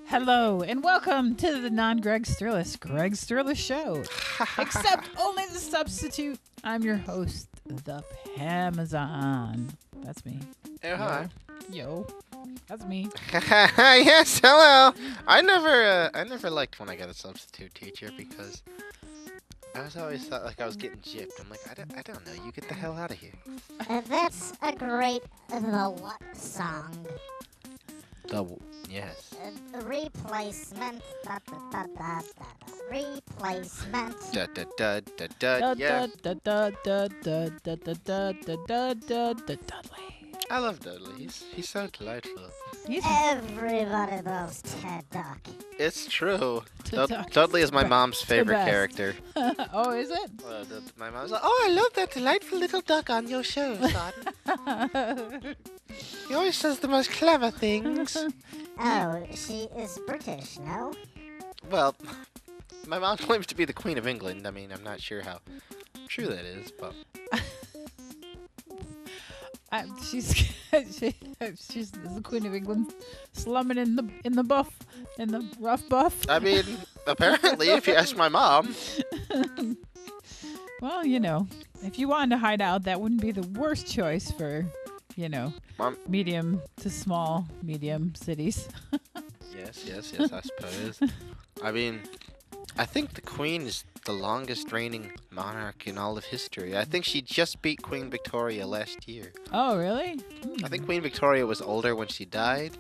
Hello, and welcome to the non-Greg Sterlace, Greg Sterlace Show. Except only the substitute. I'm your host, the Pamazon. That's me. Oh, hi. Yo. That's me. Yes, hello. I never liked when I got a substitute teacher because I was always thought like I was getting gypped. I'm like, I don't know. You get the hell out of here. That's a great The What song. Yes. Replacement. Replacement. Yeah. Dudley. I love Dudley. He's so delightful. Everybody loves Ted Duck. It's true. Duck. Dudley is my mom's favorite best. character. Oh, is it? My mom's like, oh, I love that delightful little duck on your show, son. He always says the most clever things. Oh, she is British, no? Well, my mom claims to be the Queen of England. I mean, I'm not sure how true that is, but She's the Queen of England, slumming in the rough buff. I mean, apparently, if you ask my mom. Well, if you wanted to hide out, that wouldn't be the worst choice for, Mom. medium to small, medium cities. Yes, I suppose. I mean, I think the Queen is the longest reigning monarch in all of history. I think she just beat Queen Victoria last year. Oh, really? I think Queen Victoria was older when she died,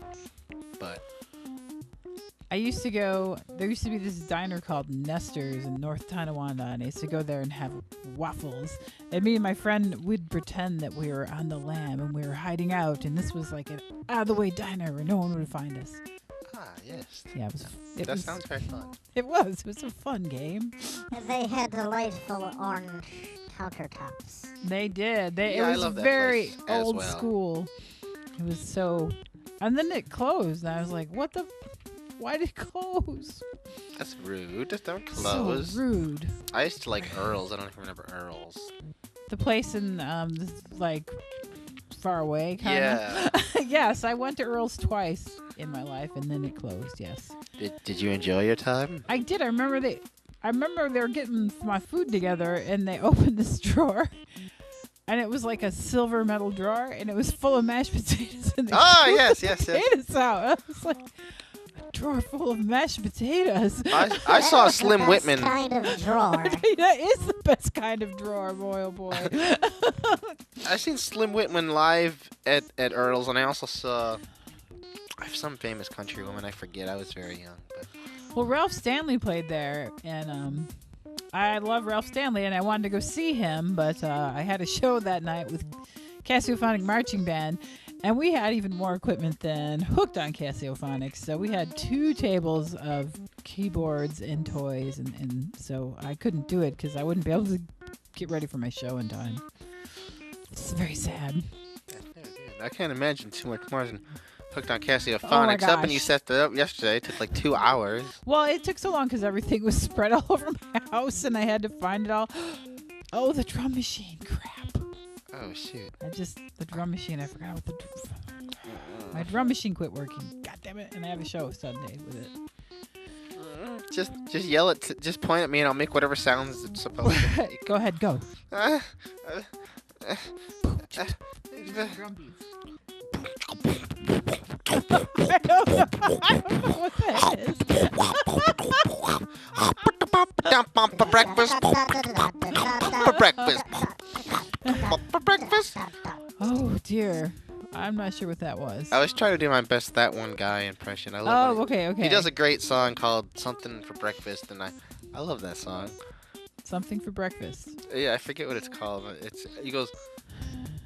but There used to be this diner called Nestor's in North Tonawanda, and I used to go there and have waffles. And me and my friend would pretend that we were on the lam and we were hiding out, and this was like an out-of-the-way diner where no one would find us. yes. Yeah, That sounds very fun. It was a fun game. They had delightful orange countertops. They did. It Yeah, I was love that very place as old well. school. It was so... And then it closed, and I was like, what the... Why did it close? That's rude. Just don't close. So rude. I used to like Earl's. I don't even remember Earl's. The place in, far away, kind of. Yeah. Yes, I went to Earl's twice in my life, and then it closed, yes. Did you enjoy your time? I did. I remember they were getting my food together, and they opened this drawer, and it was like a silver metal drawer, and it was full of mashed potatoes. And they pulled yes. potatoes out. I was like, a drawer full of mashed potatoes. I saw That is Slim the best Whitman. kind of drawer. That is the best kind of drawer, boy, oh boy. I seen Slim Whitman live at Earl's, and I also saw some famous country woman. I forget. I was very young, but Well, Ralph Stanley played there, and I love Ralph Stanley, and I wanted to go see him, but I had a show that night with Cassiophonic Marching Band, and we had even more equipment than Hooked on Cassiophonics, so we had 2 tables of keyboards and toys, and so I couldn't do it because I wouldn't be able to get ready for my show in time. It's very sad. I can't imagine too much more than Hooked on Cassiophonics. Oh my Up and gosh. you set that up yesterday. It took like 2 hours. Well, it took so long because everything was spread all over my house, and I had to find it all. Oh, the drum machine. Crap. Oh shoot! The drum machine, I forgot what my drum machine quit working. God damn it. And I have a show Sunday with it. Just yell it. Just point at me, and I'll make whatever sounds it's supposed to make. Go ahead, go. Uh, Drum beats. I don't know what that is. For breakfast. For breakfast. For breakfast. Oh, dear. I'm not sure what that was. I was trying to do my best that one guy impression. I love Oh, it. okay. He does a great song called Something for Breakfast, and I love that song. Something for breakfast. Yeah, I forget what it's called, but he goes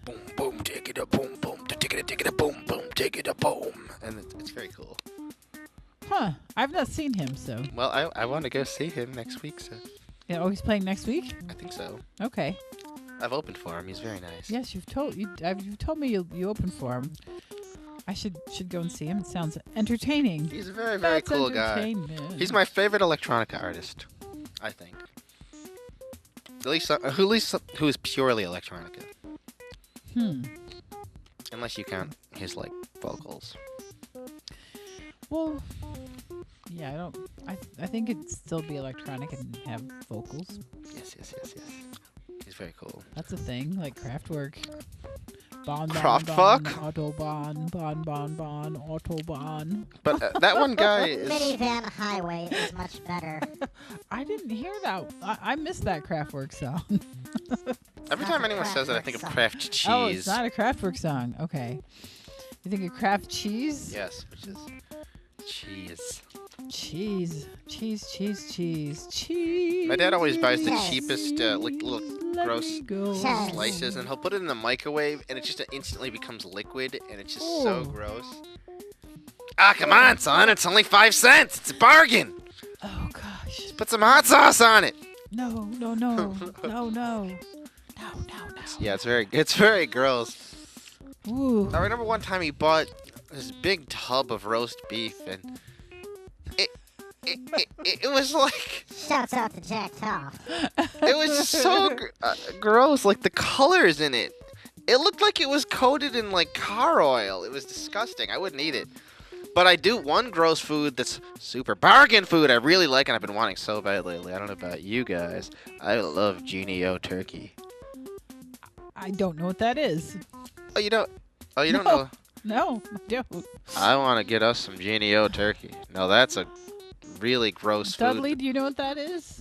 boom boom take it a boom boom take it a boom boom take it a boom, and it's very cool. Huh. I've not seen him, so. Well, I want to go see him next week, so Yeah, oh, he's playing next week? I think so. Okay. I've opened for him. He's very nice. Yes, you've told me you opened for him. I should go and see him. It sounds entertaining. He's a very That's cool guy. entertainment. He's my favorite electronica artist, I think. At least who is purely electronica. Hmm. Unless you count his, like, vocals. Well, Yeah, I don't. I think it'd still be electronic and have vocals. Yes. He's very cool. That's a thing, like Kraftwerk. Bon, Kraftwerk? Autobahn, bon, Autobahn. But that one guy is. Minivan Highway is much better. I didn't hear that. I missed that Kraftwerk song. Every time anyone says that, I think of Kraft cheese. Oh, it's not a Kraftwerk song. Okay. You think of Kraft cheese? Yes, which is cheese. Cheese. My dad always buys the Yes. cheapest, little Let gross me go. Yes. slices, and he'll put it in the microwave, and it just instantly becomes liquid, and it's just so Ooh. gross. Ah, come on, son! It's only 5 cents. It's a bargain. Oh gosh. Just put some hot sauce on it. No. Yeah, it's very gross. Ooh. I remember one time he bought this big tub of roast beef, and it was like Shouts out to Jack Toff. it was just so gross. Like the colors in it, it looked like it was coated in like car oil. It was disgusting. I wouldn't eat it. But I do one gross food that's super bargain food I really like, and I've been wanting so bad lately. I don't know about you guys. I love Genio turkey. I don't know what that is. Oh, you don't? Oh, you don't know? No, I don't. I want to get us some Genio turkey. No, that's a really gross Dudley, food. do you know what that is?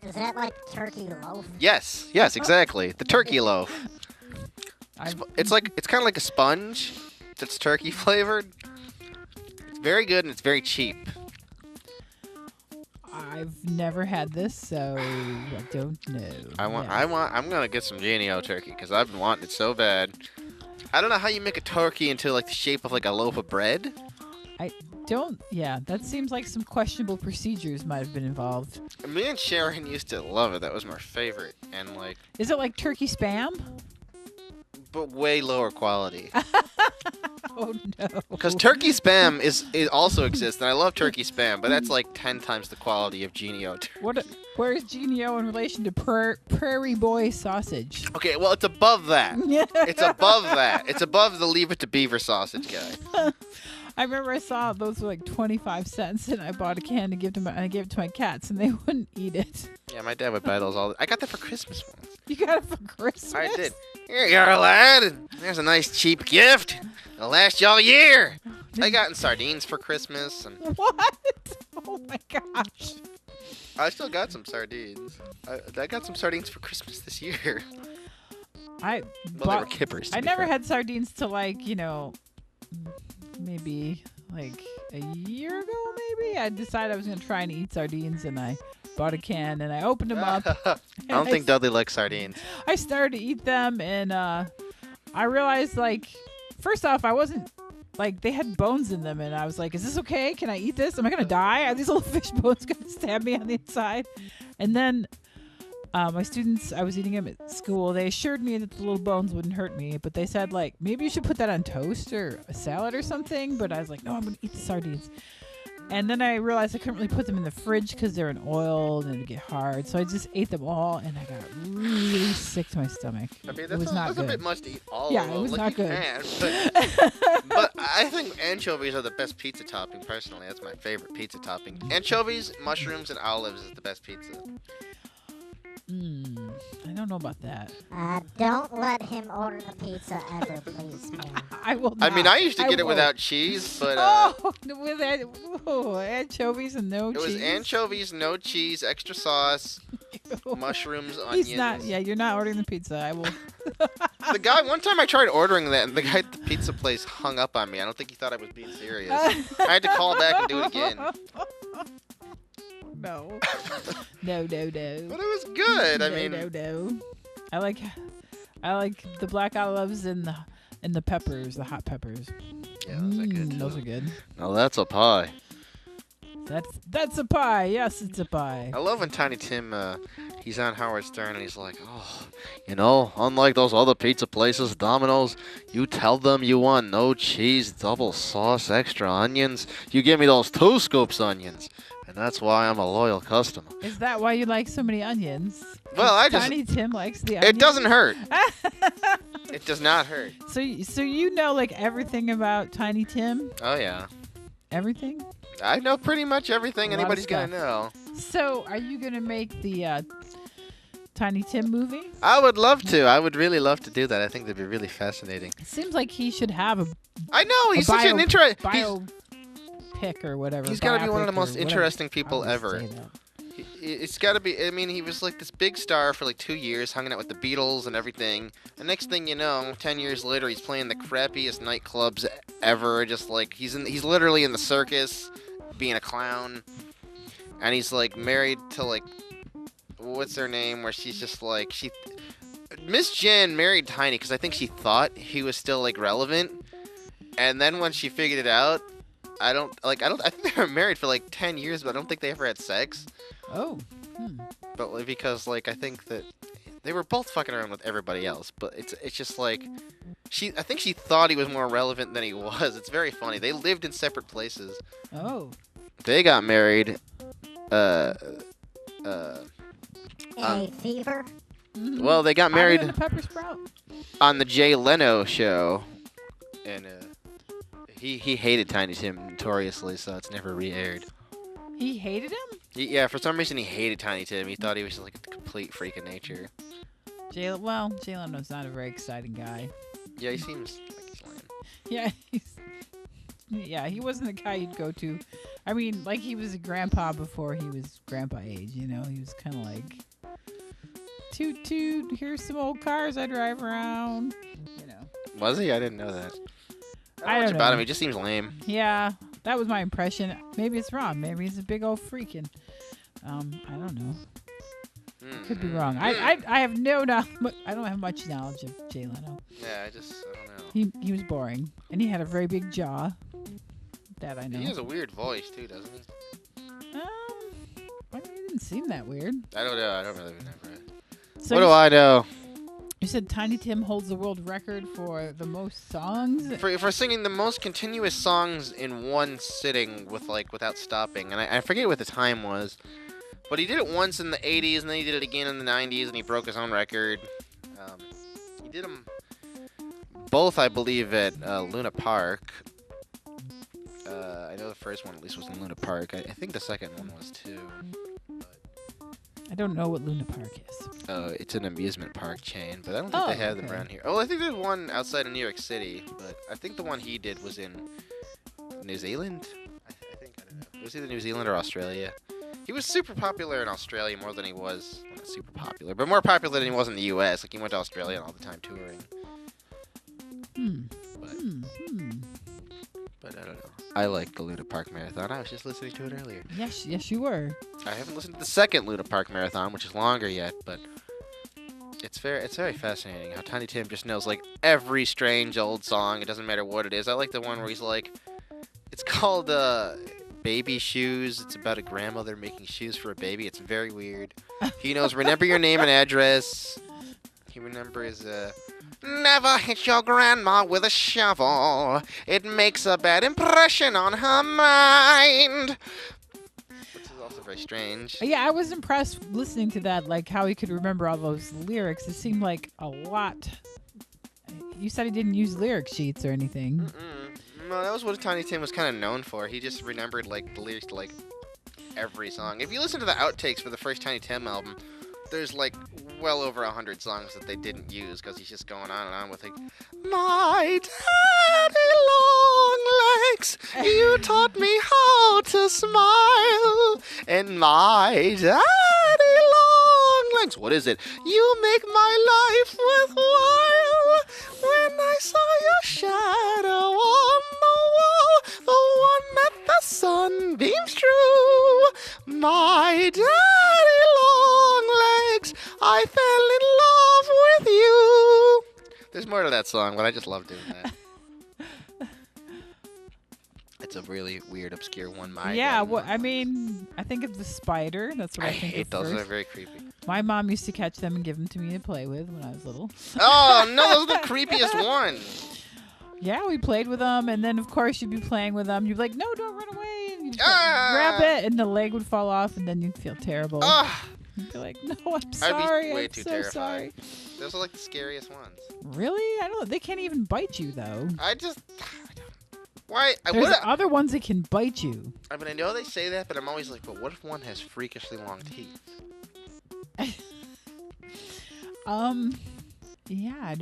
Is that like turkey loaf? Yes, exactly. The turkey loaf. It's kind of like a sponge that's turkey flavored. It's very good and it's very cheap. I've never had this, so I don't know. I'm gonna get some Genio turkey because I've been wanting it so bad. I don't know how you make a turkey into like the shape of like a loaf of bread. Yeah, that seems like some questionable procedures might have been involved. Me and Sharon used to love it. That was my favorite, and like, Is it like turkey spam? but way lower quality. Oh no. Because turkey spam it also exists, and I love turkey spam, but that's like 10 times the quality of Genio turkey. Where's Genio in relation to Prairie Boy sausage? Okay, well, it's above that. It's above that. It's above the Leave It to Beaver sausage guy. I remember I saw those were like 25 cents, and I bought a can to give to I gave it to my cats, and they wouldn't eat it. Yeah, my dad would buy those I got that for Christmas once. You got it for Christmas? I did. Here you are, lad. And there's a nice cheap gift. It'll last you all year. I got sardines for Christmas, and What? Oh my gosh. I still got some sardines. I got some sardines for Christmas this year. I Well, they were kippers. to I be never fair. had sardines till like, maybe like a year ago, maybe. I decided I was going to try and eat sardines, and I bought a can, and I opened them up. I don't think Dudley likes sardines. I started to eat them, and I realized, like, first off, I wasn't, like, they had bones in them, and I was like, is this okay? Can I eat this? Am I going to die? Are these little fish bones going to stab me on the inside? And then my students, I was eating them at school, they assured me that the little bones wouldn't hurt me, but they said, like, maybe you should put that on toast or a salad or something, but I was like, no, I'm going to eat the sardines. And then I realized I couldn't really put them in the fridge because they're in oil and it'd get hard. So I just ate them all, and I got really sick to my stomach. I mean, it was not that's a good. bit much to eat all Yeah, of it them. was like not you good. Can, but I think anchovies are the best pizza topping, personally. That's my favorite pizza topping. Anchovies, mushrooms, and olives is the best pizza. I don't know about that. Don't let him order the pizza ever, please, man. I will I not. mean, I used to get it won't. without cheese, but Anchovies and no it cheese. was anchovies, no cheese, extra sauce, mushrooms, onions. He's not. Yeah, you're not ordering the pizza. I will. The guy, one time I tried ordering that, and the guy at the pizza place hung up on me. I don't think he thought I was being serious. I had to call back and do it again. No. No. But it was good. I mean, No. I like the black olives and the peppers, the hot peppers. yeah, those are good. Those are good. Now that's a pie. That's a pie. Yes, it's a pie. I love when Tiny Tim, he's on Howard Stern, and he's like, oh, unlike those other pizza places, Domino's, you tell them you want no cheese, double sauce, extra onions. You give me those 2 scoops onions. And that's why I'm a loyal customer. Is that why you like so many onions? Well, Tiny Tim likes the onions. It doesn't hurt. It does not hurt. So you know like everything about Tiny Tim? Oh, yeah. everything? I know pretty much everything A lot of anybody's gonna stuff. know. So, are you gonna make the Tiny Tim movie? I would love to. I would really love to do that. I think that'd be really fascinating. It seems like he should have a I know he's a such an interesting. biopic or whatever. He's got to be one of the biopic or most whatever. interesting I people always ever. say that. It's got to be. I mean, he was like this big star for like 2 years, hanging out with the Beatles and everything. The next thing you know, 10 years later, he's playing the crappiest nightclubs ever. Just like he's literally in the circus, being a clown, and he's like married to like, what's her name? Where she's just like Miss Jen married Tiny because I think she thought he was still like relevant, and then when she figured it out, I think they were married for like 10 years, but I don't think they ever had sex. Oh. But like, because like I think that they were both fucking around with everybody else, but it's just like I think she thought he was more relevant than he was. It's very funny. They lived in separate places. Oh. They got married. A fever. Mhm. Well, they got Hotter married than a pepper sprout. on the Jay Leno show, and he hated Tiny Tim notoriously, so it's never re-aired. He hated him? Yeah, for some reason he hated Tiny Tim. He thought he was just like a complete freak of nature. Jay Leno's not a very exciting guy. Yeah, he seems like he's lame. Yeah, he wasn't the guy you'd go to. I mean, like he was a grandpa before he was grandpa age, you know? He was kind of like, toot toot, here's some old cars I drive around, you know? Was he? I didn't know that. I much don't about know. him. He just seems lame. Yeah, that was my impression. Maybe it's wrong. Maybe he's a big old freaking. I don't know. Could be wrong. I have no knowledge. I don't have much knowledge of Jay Leno. Yeah, I don't know. He was boring, and he had a very big jaw. That I know. He has a weird voice too, doesn't he? I mean, it didn't seem that weird. I don't know. I don't really remember it. So What do I know? You said Tiny Tim holds the world record for the most songs. For singing the most continuous songs in one sitting without stopping, and I forget what the time was, but he did it once in the 80s, and then he did it again in the 90s, and he broke his own record. He did them both, I believe, at Luna Park. I know the first one at least was in Luna Park. I think the second one was too. I don't know what Luna Park is. It's an amusement park chain, but I don't think they have them okay. around here. Oh, I think there's one outside of New York City, but I think the one he did was in New Zealand. I don't know. It was either New Zealand or Australia. He was super popular in Australia more than he was, well, not super popular, but more popular than he was in the U.S. Like he went to Australia all the time touring. But I don't know. I like the Luna Park Marathon. I was just listening to it earlier. Yes, you were. I haven't listened to the second Luna Park Marathon, which is longer yet, but it's very fascinating how Tiny Tim just knows like every strange old song. It doesn't matter what it is. I like the one where he's like, it's called Baby Shoes. It's about a grandmother making shoes for a baby. It's very weird. He knows remember your name and address. He remembers never hit your grandma with a shovel. It makes a bad impression on her mind. Which is also very strange. Yeah, I was impressed listening to that, like how he could remember all those lyrics. It seemed like a lot. You said he didn't use lyric sheets or anything. No, that was what Tiny Tim was kind of known for. He just remembered like the lyrics to like every song. If you listen to the outtakes for the first Tiny Tim album, there's like well over 100 songs that they didn't use because he's just going on and on with like, my daddy long legs, you taught me how to smile, and my daddy long legs, what is it? You make my life worthwhile. When I saw your shadow on the wall, the one that the sun beams through, my daddy long legs, I fell in love with you. There's more to that song, but I just love doing that. It's a really weird, obscure one. Yeah, well, I mean, I think of the spider. That's what I think hate of those. first. They're very creepy. My mom used to catch them and give them to me to play with when I was little. Oh, no, those are the creepiest ones. Yeah, we played with them, and then, of course, you'd be playing with them. You'd be like, no, don't run away. And you'd grab it, and the leg would fall off, and then you'd feel terrible. Ah, You'd be like, no, I'm sorry. way I'm too so terrified. sorry. those are like the scariest ones. Really? I don't. They can't even bite you, though. I don't. Why? There's other ones that can bite you. I mean, I know they say that, but I'm always like, but what if one has freakishly long teeth? Yeah,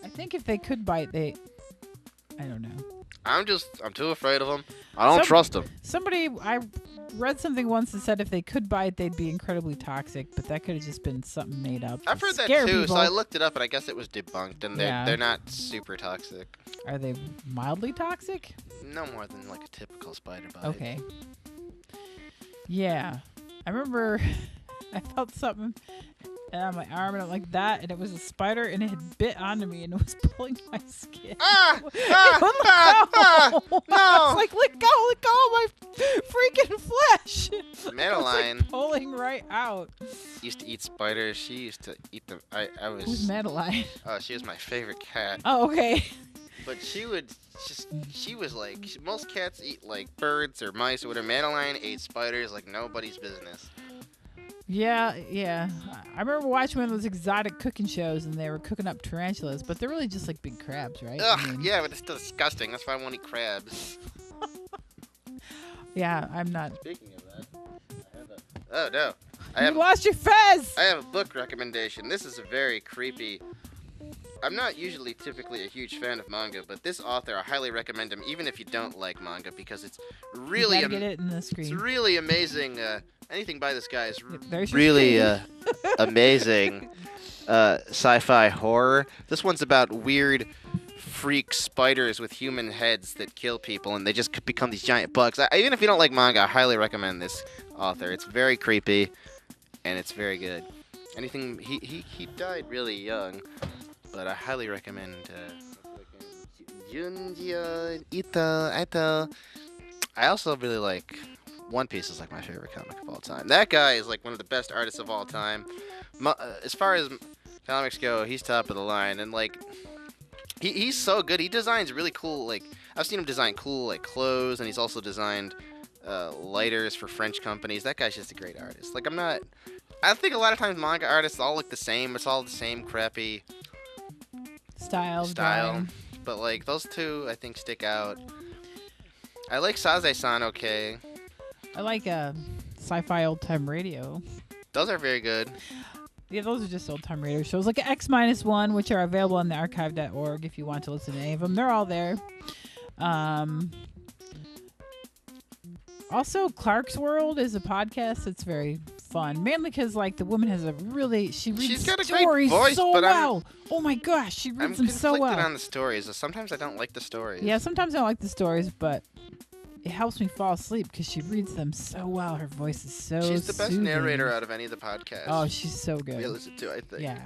I think if they could bite, I don't know. I'm too afraid of them. I don't trust them. I read something once that said if they could bite, they'd be incredibly toxic, but that could have just been something made up. I've heard that scare too, people. so I looked it up, and I guess it was debunked, and Yeah. they're not super toxic. Are they mildly toxic? No more than like a typical spider bite. Okay. Yeah. I remember I felt something on my arm and I'm like that, and it was a spider, and it had bit onto me, and it was pulling my skin. Ah! No! Ah! I was like, let go of my freaking flesh. Madeline. It was like pulling right out. Used to eat spiders. She used to eat them. Who's was. Madeline? She was my favorite cat. Oh, okay. But she was like, most cats eat like birds or mice or whatever. Madeline ate spiders like nobody's business. Yeah. I remember watching one of those exotic cooking shows, and they were cooking up tarantulas, but they're really just like big crabs, right? Ugh, yeah, but it's still disgusting. That's why I won't eat crabs. Yeah, I'm not. Speaking of that, oh no, You lost your fez! I have a book recommendation. This is a very creepy. I'm not typically a huge fan of manga, but this author, I highly recommend him, even if you don't like manga, because it's really You gotta get it in the screen. it's really amazing. Anything by this guy is There's your really screen. amazing sci-fi horror. This one's about weird freak spiders with human heads that kill people, and they just become these giant bugs. Even if you don't like manga, I highly recommend this author. It's very creepy, and it's very good. Anything he died really young, but I highly recommend Junji Ito. I also really like One Piece. Is like my favorite comic of all time. That guy is like one of the best artists of all time. As far as comics go, he's top of the line, and like he's so good. He designs really cool. Like I've seen him design cool like clothes, and he's also designed lighters for French companies. That guy's just a great artist. Like I think a lot of times manga artists all look the same. It's all the same crappy Style. style. But like those two, I think stick out. I like Saze-san. Okay, I like sci-fi old-time radio. those are very good. Yeah, those are just old-time radio shows. Like X-1, which are available on the archive.org if you want to listen to any of them. They're all there. Also, Clark's World is a podcast that's very fun. Mainly because, like, the woman has she reads She's got a great stories voice, so but well. Oh my gosh, she I'm reads them so conflicted well. on the stories. Sometimes I don't like the stories. Yeah, sometimes I don't like the stories, but it helps me fall asleep because she reads them so well. Her voice is so She's the best soothing. narrator out of any of the podcasts. Oh, she's so good. we listen to, I think. Yeah.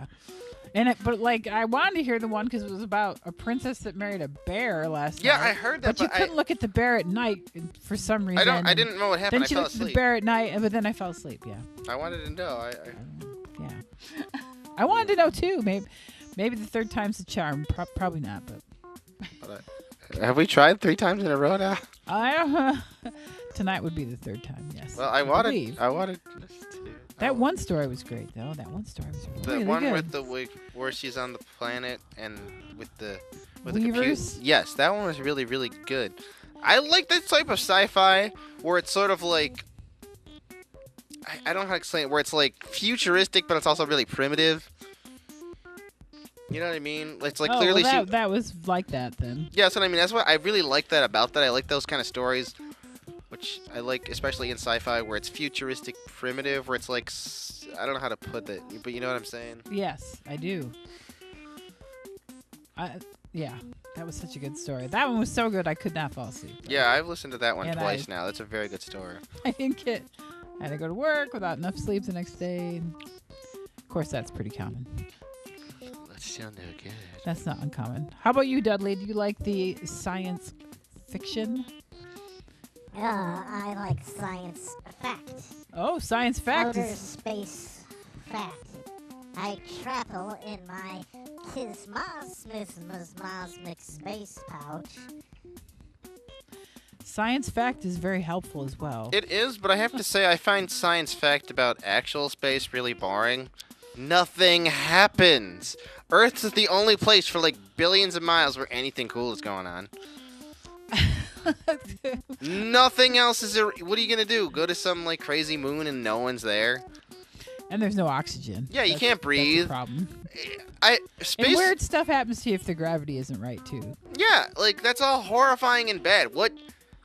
But like I wanted to hear the one because it was about a princess that married a bear last night. Yeah, I heard that, But you couldn't look at the bear at night for some reason. I didn't know what happened. Then I she fell looked at the asleep. bear at night, but then I fell asleep. Yeah. I wanted to know. Yeah. I wanted to know too. Maybe the third time's the charm. Probably not, but. Have we tried 3 times in a row now? Tonight would be the third time. Yes. Well, I wanted. That one story was great, though. That one story was The really one good. with the where she's on the planet and with the Weavers? Yes, that one was really, really good. I like that type of sci-fi where it's sort of like I don't know how to explain it. Where it's like futuristic, but it's also really primitive. You know what I mean? It's like clearly that was like that then. Yeah, that's what I mean. That's what I really like that about that. I like those kind of stories, which I like especially in sci-fi where it's futuristic, primitive, where it's like I don't know how to put it, but you know what I'm saying? Yes, I do. Yeah, that was such a good story. That one was so good I could not fall asleep. Yeah, I've listened to that one And twice now. That's a very good story. I think I had to go to work without enough sleep the next day. Of course, that's pretty common. That's still no good. That's not uncommon. How about you, Dudley? Do you like the science fiction? I like science fact. Oh, science fact Outer is space fact. I travel in my cosmic space pouch. science fact is very helpful as well. It is, but I have to say I find science fact about actual space really boring. Nothing happens. Earth is the only place for like billions of miles where anything cool is going on. Nothing else is. What are you gonna do? Go to some like crazy moon and no one's there? And there's no oxygen. Yeah, you That's- can't That's breathe. a problem. I And space. weird stuff happens to you if the gravity isn't right too. Yeah, like that's all horrifying and bad. What?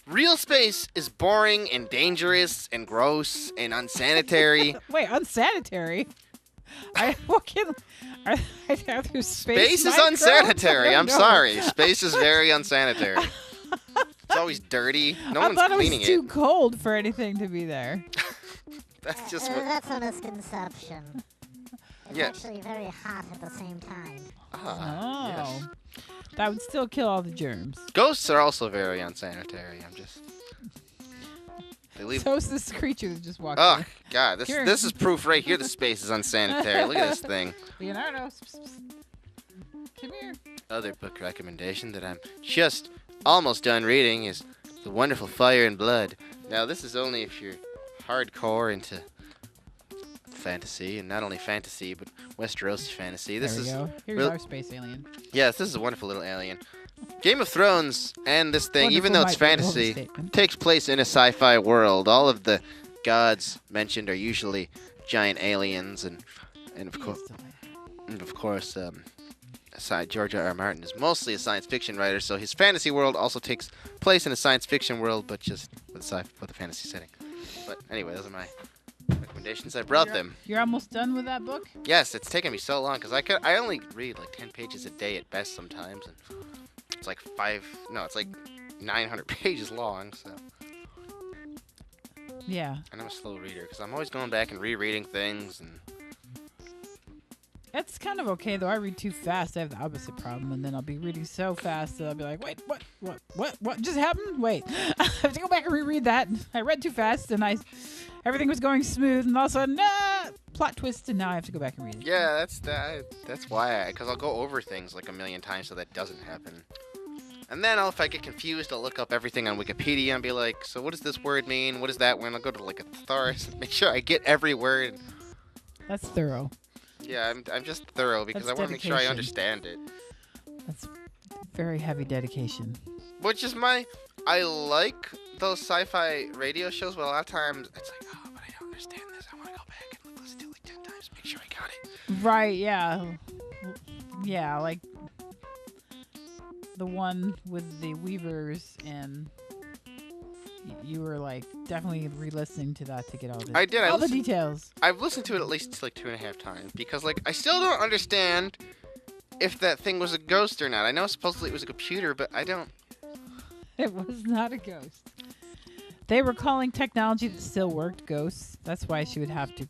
Real space is boring and dangerous and gross and unsanitary. Wait, unsanitary? I fucking. Are there Space is microbes? unsanitary. I I'm don't know. sorry. Space is very unsanitary. It's always dirty. No I one's thought it cleaning was too cold for anything to be there. That's just what. That's a misconception. It's Yeah. actually very hot at the same time. Ah, yes. That would still kill all the germs. Ghosts are also very unsanitary. I'm just. They leave. So is this creature that just walked Oh in. God, Here. this is proof right here. The space is unsanitary. Look at this thing. Leonardo, come here. Other book recommendation that I'm just almost done reading is The Wonderful Fire and Blood. Now this is only if you're hardcore into fantasy, and not only fantasy but Westerosi fantasy. This There we is go. Here's real- our space alien. yes, this is a wonderful little alien. Game of Thrones and this thing, even Wonderful though it's might be an fantasy, overstatement. takes place in a sci-fi world. All of the gods mentioned are usually giant aliens, and of course, George R. R. Martin is mostly a science fiction writer, so his fantasy world also takes place in a science fiction world, but just with a fantasy setting. But anyway, those are my recommendations. I brought them. You're almost done with that book? Yes, it's taken me so long because I only read like 10 pages a day at best sometimes, and it's like 900 pages long. So, Yeah. and I'm a slow reader because I'm always going back and rereading things. And That's kind of okay, though. I read too fast. I have the opposite problem, and then I'll be reading so fast that I'll be like, wait, what just happened? Wait, I have to go back and reread that. I read too fast, and everything was going smooth, and all of a sudden, plot twist, and now I have to go back and read it. yeah, that's why because I'll go over things like a million times so that doesn't happen. And then if I get confused, I'll look up everything on Wikipedia and be like, so what does this word mean? What does that mean? I'll go to like a thesaurus and make sure I get every word. That's thorough. Yeah, I'm just thorough because That's I want to make sure I dedication. understand it. That's very heavy dedication. Which is I like those sci-fi radio shows, but a lot of times it's like, oh, but I don't understand this. I want to go back and listen to it like 10 times, make sure I got it. Right, yeah. Yeah, like the one with the Weavers, and you were like definitely re-listening to that to get all the I did, I all the listened- details. I've listened to it at least like 2.5 times because like I still don't understand if that thing was a ghost or not. I know supposedly it was a computer, but I don't. It was not a ghost. They were calling technology that still worked ghosts. That's why she would have to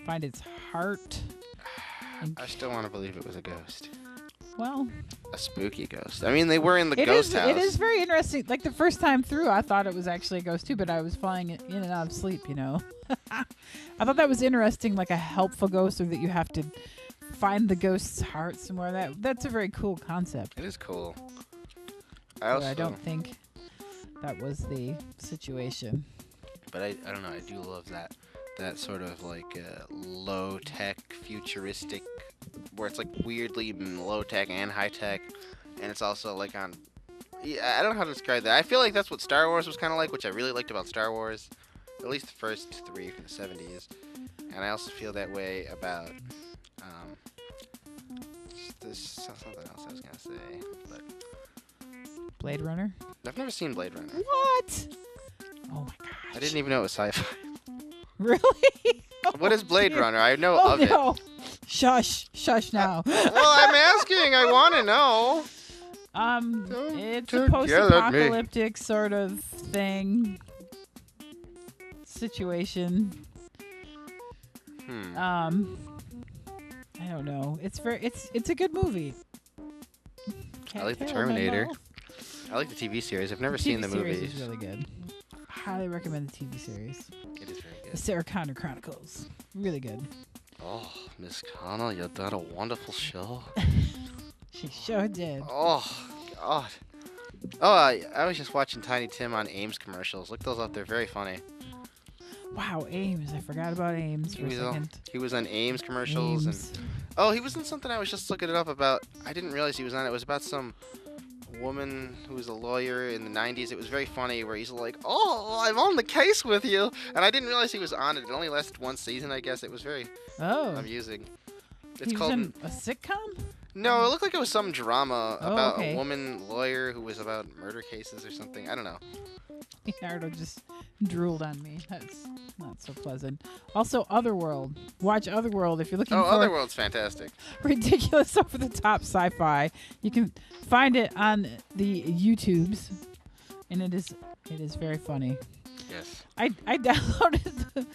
find its heart. I still want to believe it was a ghost. Well, A spooky ghost. I mean, they were in the it ghost is. house. It is very interesting. Like the first time through, I thought it was actually a ghost too, but I was falling in and out of sleep. You know, I thought that was interesting, like a helpful ghost, or that you have to find the ghost's heart somewhere. That's a very cool concept. It is cool. But I don't think that was the situation. But I don't know. I do love that sort of like low tech, futuristic, where it's like weirdly low tech and high tech, and it's also like on. Yeah, I don't know how to describe that. I feel like that's what Star Wars was kind of like, which I really liked about Star Wars, at least the first 3 from the 70s, and I also feel that way about there's something else I was gonna say, but Blade Runner. I've never seen Blade Runner. What? Oh my gosh. I didn't even know it was sci-fi. Really? What is Blade dear. Runner? I know Oh of it. no! Shush now. Well, I'm asking. I want to know. Don't It's you a yell at me. post-apocalyptic sort of thing, situation. I don't know. It's a good movie. I like the Can't tell, am I Terminator. wrong? I like the TV series. I've never seen the TV series movies. is really good. Highly recommend the TV series. It is very The good. Sarah Connor Chronicles. Really good. Oh, Miss Connell, you done a wonderful show. She sure did. Oh, God. Oh, I was just watching Tiny Tim on Ames commercials. Look those up. They're very funny. Wow, Ames. I forgot about Ames for a second. He was on Ames commercials. Ames. And oh, he was in something I was just looking it up about. I didn't realize he was on it. It was about some woman who was a lawyer in the 90s. It was very funny where he's like, "Oh, I'm on the case with you," and I didn't realize he was on it. It only lasted one season, I guess. It was very amusing. It's he was called in a sitcom? No, it looked like it was some drama about okay. a woman lawyer who was about murder cases or something. I don't know. Leonardo just drooled on me. That's not so pleasant. Also, Otherworld. Watch Otherworld if you're looking for Otherworld's fantastic. ridiculous, over-the-top sci-fi. You can find it on the YouTubes, and it is very funny. Yes. I downloaded the...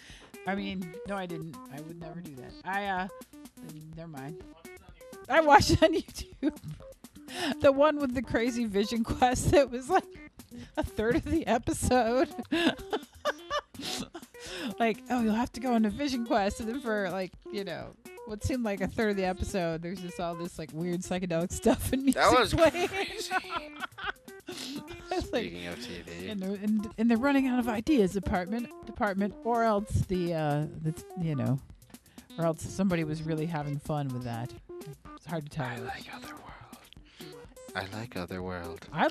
I mean, no, I didn't. I would never do that. Never mind. I watched it on YouTube. The one with the crazy vision quest that was like a third of the episode. Like, oh, you'll have to go on a vision quest, and then for like, what seemed like a third of the episode, there's just all this like weird psychedelic stuff and music That was playing. crazy. Speaking of TV. And they're running out of ideas, department, or else or else somebody was really having fun with that. It's hard to tell. I like Otherworld. I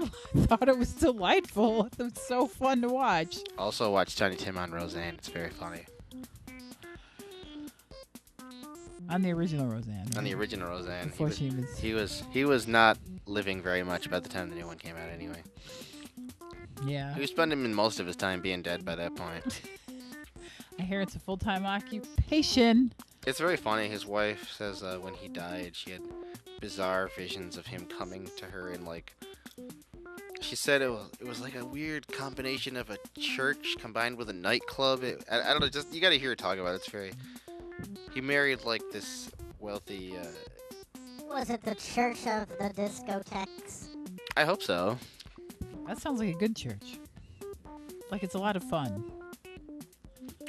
thought it was delightful. It was so fun to watch. Also watch Tiny Tim on Roseanne. It's very funny. On the original Roseanne. On the original Roseanne. Before He was not living very much by the time the new one came out anyway. Yeah. He was spending most of his time being dead by that point. I hear it's a full-time occupation. It's very funny. His wife says when he died, she had bizarre visions of him coming to her and like. She said it was like a weird combination of a church combined with a nightclub. I don't know. Just you got to hear her talk about it. It's very. He married like this wealthy. Was it the Church of the Discotheques? I hope so. That sounds like a good church. Like it's a lot of fun.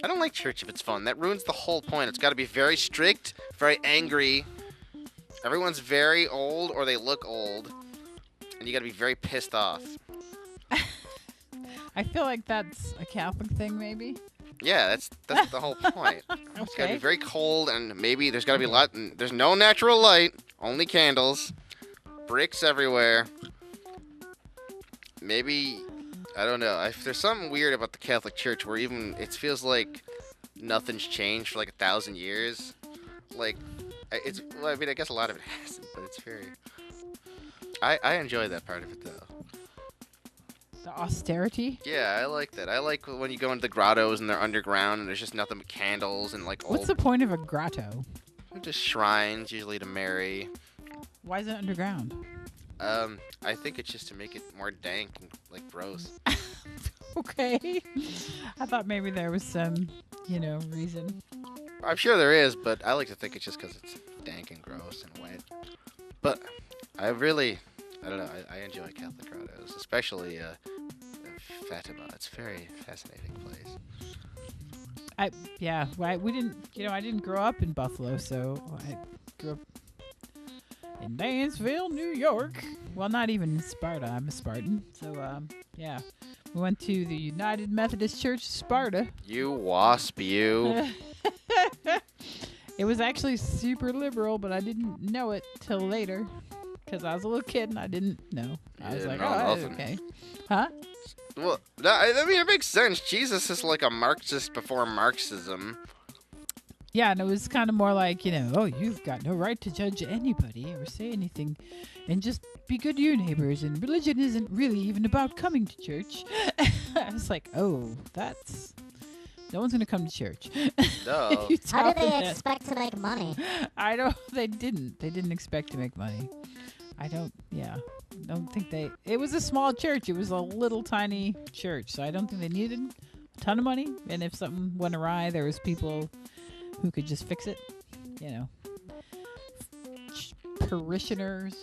I don't like church if it's fun. That ruins the whole point. It's got to be very strict, very angry. Everyone's very old or they look old. And you got to be very pissed off. I feel like that's a Catholic thing, maybe. Yeah, that's the whole point. It's got to be very cold and maybe there's got to be a lot. There's no natural light, only candles, bricks everywhere. Maybe, I don't know. There's something weird about the Catholic Church where even it feels like nothing's changed for like 1,000 years. Like, I mean, I guess a lot of it hasn't, but it's very. I enjoy that part of it though. The austerity? Yeah, I like that. I like when you go into the grottos and they're underground and there's just nothing but candles and like old. What's the point of a grotto? Just shrines, usually to Mary. Why is it underground? I think it's just to make it more dank and like gross. Okay. I thought maybe there was some, reason. I'm sure there is, but I like to think it's just because it's dank and gross and wet. But I don't know. I enjoy Catholic grottos, especially Fatima. It's a very fascinating place. I didn't grow up in Buffalo, so I grew up in Dansville, New York. Well, not even Sparta. I'm a Spartan. So, yeah. We went to the United Methodist Church, Sparta. You wasp, you. It was actually super liberal, but I didn't know it till later. Because I was a little kid and I didn't know. I was like, okay. Huh? Well, I mean, it makes sense. Jesus is like a Marxist before Marxism. Yeah, and it was kind of more like, you've got no right to judge anybody or say anything. And just be good to your neighbors. And religion isn't really even about coming to church. I was like, no one's going to come to church. No. How did they expect to make money? They didn't expect to make money. I don't think it was a small church. It was a little tiny church. So I don't think they needed a ton of money. And if something went awry, there was people who could just fix it, Parishioners.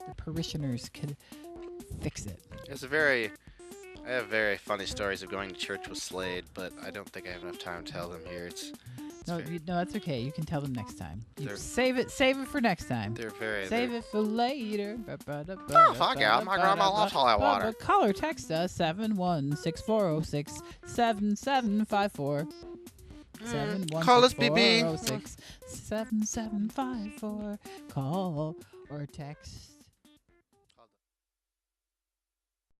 The parishioners could fix it. I have very funny stories of going to church with Slade, but I don't think I have enough time to tell them here. No, that's okay. You can tell them next time. Save it for next time. They're very. Save it for later. Oh, fuck yeah. My grandma loves all that water. Call or text us 716-406-7754. Call us, BB. 7754. Call or text